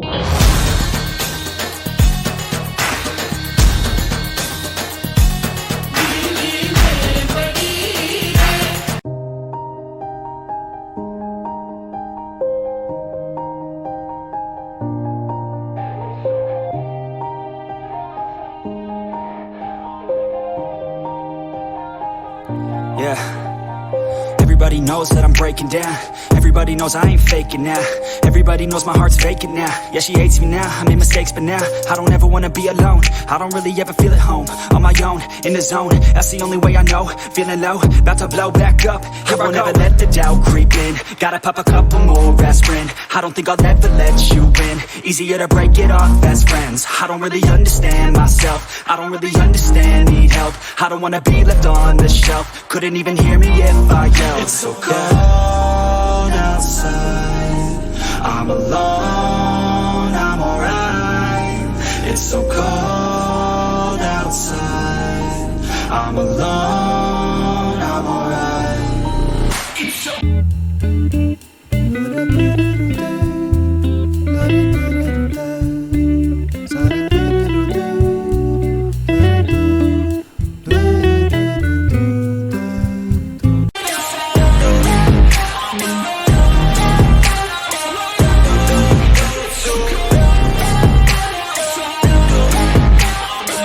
Yeah, everybody knows that I'm breaking down. Everybody knows I ain't faking now. Everybody knows my heart's vacant now. Yeah, she hates me now, I made mistakes but now I don't ever wanna be alone. I don't really ever feel at home. On my own, in the zone, that's the only way I know. Feeling low, about to blow back up. I won't ever let the doubt creep in. Gotta pop a couple more aspirin. I don't think I'll ever let you in. Easier to break it off as friends. I don't really understand myself. I don't really understand, need help. I don't wanna be left on the shelf. Couldn't even hear me if I yelled. It's so cold outside, I'm alone, I'm alright. It's so cold outside, I'm alone.